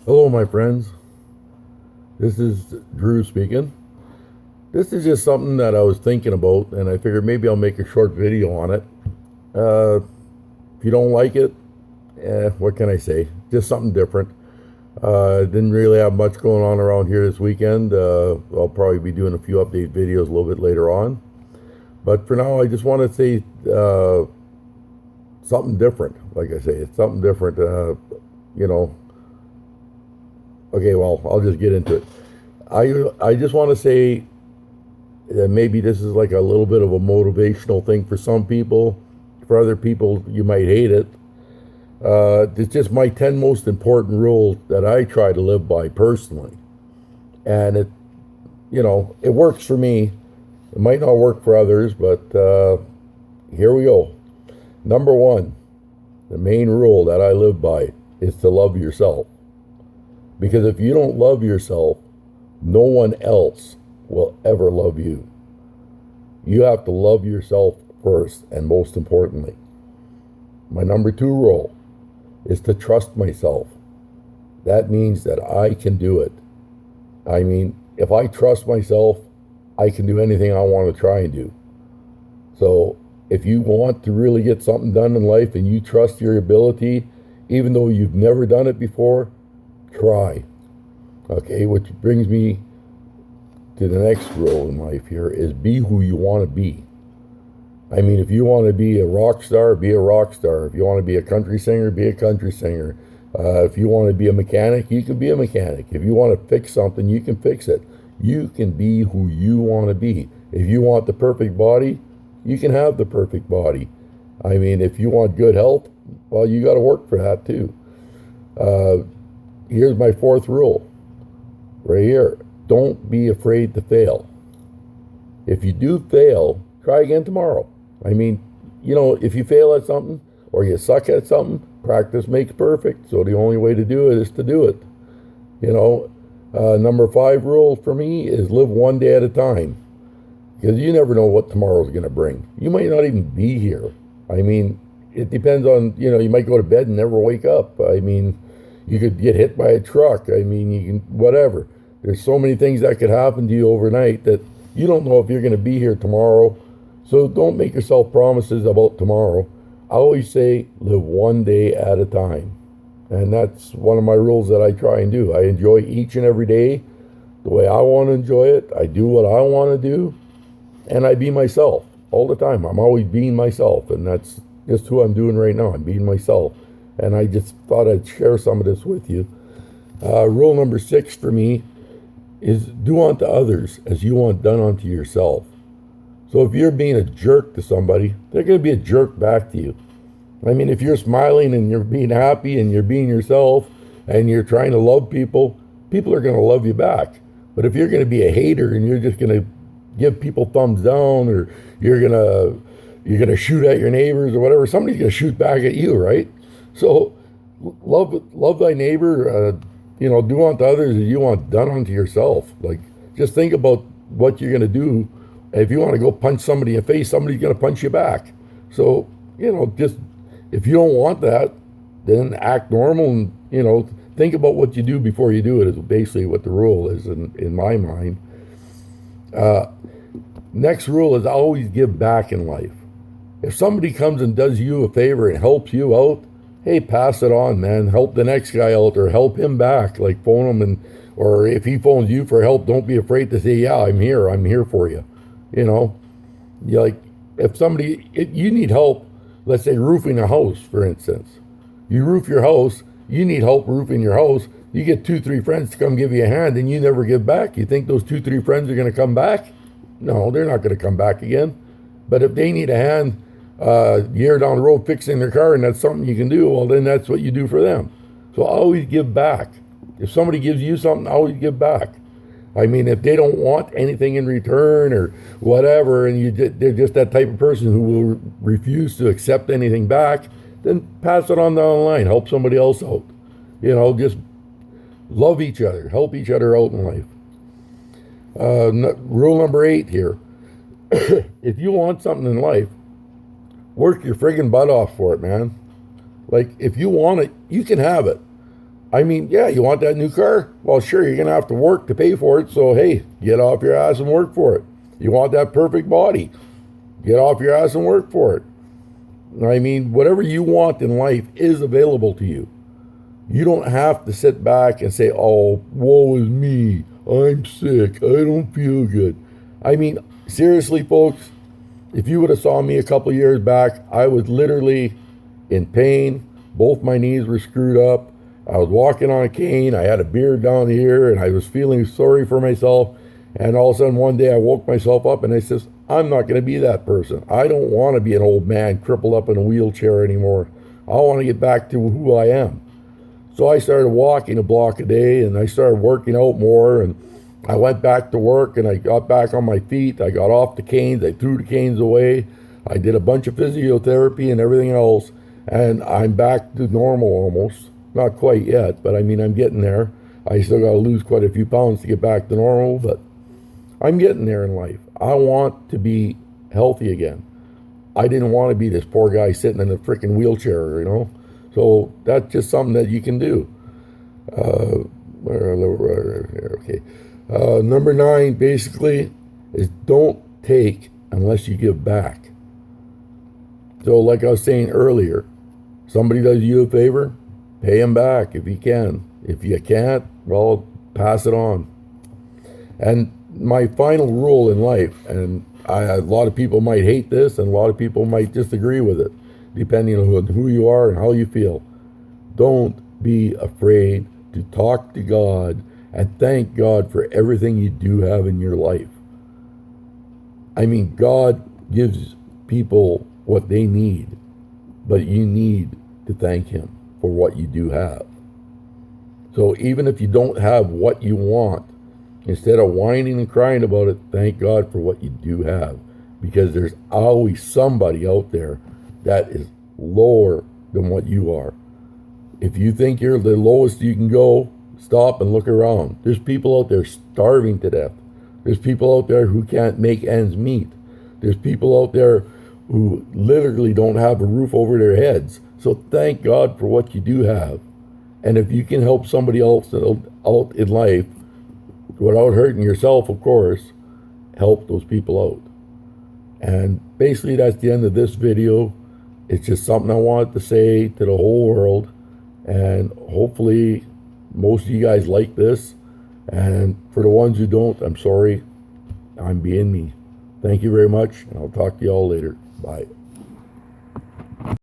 Hello, my friends. This is Drew speaking. This is just something that I was thinking about, and I figured maybe I'll make a short video on it. Uh, if you don't like it, what can I say? Just something different. Didn't really have much going on around here this weekend. I'll probably be doing a few update videos a little bit later on. But for now, I just want to say something different. Like I say, it's something different. You know, okay, well, I'll just get into it. I just want to say that maybe this is like a little bit of a motivational thing for some people. For other people, you might hate it. It's just my 10 most important rules that I try to live by personally. And it works for me. It might not work for others, but here we go. Number one, the main rule that I live by is to love yourself. Because if you don't love yourself, no one else will ever love you. You have to love yourself first, and most importantly. My number two rule is to trust myself. That means that I can do it. I mean, if I trust myself, I can do anything I want to try and do. So if you want to really get something done in life and you trust your ability, even though you've never done it before, try. Okay, which brings me to the next rule in life here is be who you want to be. I mean, if you want to be a rock star, be a rock star. If you want to be a country singer, be a country singer. If you want to be a mechanic, you can be a mechanic. If you want to fix something, you can fix it. You can be who you want to be. If you want the perfect body, you can have the perfect body. I mean, if you want good health, well, you got to work for that too. Here's my fourth rule right here. Don't be afraid to fail. If you do fail, try again tomorrow. I mean, if you fail at something or you suck at something, practice makes perfect. So the only way to do it is to do it. Number five rule for me is live one day at a time. Because you never know what tomorrow's going to bring. You might not even be here. I mean, it depends on, you might go to bed and never wake up. I mean, you could get hit by a truck. I mean, you can, whatever. There's so many things that could happen to you overnight that you don't know if you're going to be here tomorrow. So don't make yourself promises about tomorrow. I always say live one day at a time. And that's one of my rules that I try and do. I enjoy each and every day the way I want to enjoy it. I do what I want to do. And I be myself all the time. I'm always being myself. And that's just who I'm doing right now. I'm being myself. And I just thought I'd share some of this with you. Rule number 6 for me is do unto others as you want done unto yourself. So if you're being a jerk to somebody, they're going to be a jerk back to you. I mean, if you're smiling and you're being happy and you're being yourself and you're trying to love people, people are going to love you back. But if you're going to be a hater and you're just going to give people thumbs down or you're going to shoot at your neighbors or whatever, somebody's going to shoot back at you, right? So love thy neighbor, do unto others as you want done unto yourself. Like, just think about what you're going to do. If you want to go punch somebody in the face, somebody's going to punch you back. So, just if you don't want that, then act normal and, think about what you do before you do it is basically what the rule is in my mind. Next rule is always give back in life. If somebody comes and does you a favor and helps you out, hey, pass it on, man. Help the next guy out or help him back. Like phone him or if he phones you for help, don't be afraid to say, yeah, I'm here for you. If you need help, let's say roofing a house, for instance. You roof your house, you need help roofing your house. You get 2-3 friends to come give you a hand and you never give back. You think those 2-3 friends are going to come back? No, they're not going to come back again. But if they need a hand year down the road fixing their car and that's something you can do, well, then that's what you do for them. So always give back. If somebody gives you something, always give back. I mean, if they don't want anything in return or whatever, and they're just that type of person who will refuse to accept anything back, then pass it on down the line. Help somebody else out. Just love each other. Help each other out in life. Rule number 8 here. If you want something in life, work your friggin' butt off for it, man. Like, if you want it, you can have it. I mean, yeah, you want that new car? Well, sure, you're going to have to work to pay for it. So, hey, get off your ass and work for it. You want that perfect body? Get off your ass and work for it. I mean, whatever you want in life is available to you. You don't have to sit back and say, oh, woe is me. I'm sick. I don't feel good. I mean, seriously, folks, if you would have saw me a couple years back, I was literally in pain. Both my knees were screwed up. I was walking on a cane. I had a beard down here, and I was feeling sorry for myself. And all of a sudden, one day, I woke myself up, and I says, I'm not going to be that person. I don't want to be an old man crippled up in a wheelchair anymore. I want to get back to who I am. So I started walking a block a day, and I started working out more, and I went back to work, and I got back on my feet. I got off the canes. I threw the canes away. I did a bunch of physiotherapy and everything else, and I'm back to normal almost. Not quite yet, but I mean, I'm getting there. I still got to lose quite a few pounds to get back to normal, but I'm getting there in life. I want to be healthy again. I didn't want to be this poor guy sitting in a freaking wheelchair, you know? So that's just something that you can do. Okay. Number 9, basically, is don't take unless you give back. So like I was saying earlier, somebody does you a favor, pay them back if you can. If you can't, well, pass it on. And my final rule in life, and a lot of people might hate this and a lot of people might disagree with it, depending on who you are and how you feel. Don't be afraid to talk to God and thank God for everything you do have in your life. I mean, God gives people what they need, but you need to thank Him for what you do have. So even if you don't have what you want, instead of whining and crying about it, thank God for what you do have, because there's always somebody out there that is lower than what you are. If you think you're the lowest you can go, stop and look around. There's people out there starving to death. There's people out there who can't make ends meet. There's people out there who literally don't have a roof over their heads. So thank God for what you do have. And if you can help somebody else out in life, without hurting yourself, of course, help those people out. And basically that's the end of this video. It's just something I wanted to say to the whole world. And hopefully most of you guys like this. And for the ones who don't, I'm sorry. I'm being me. Thank you very much, and I'll talk to you all later. Bye.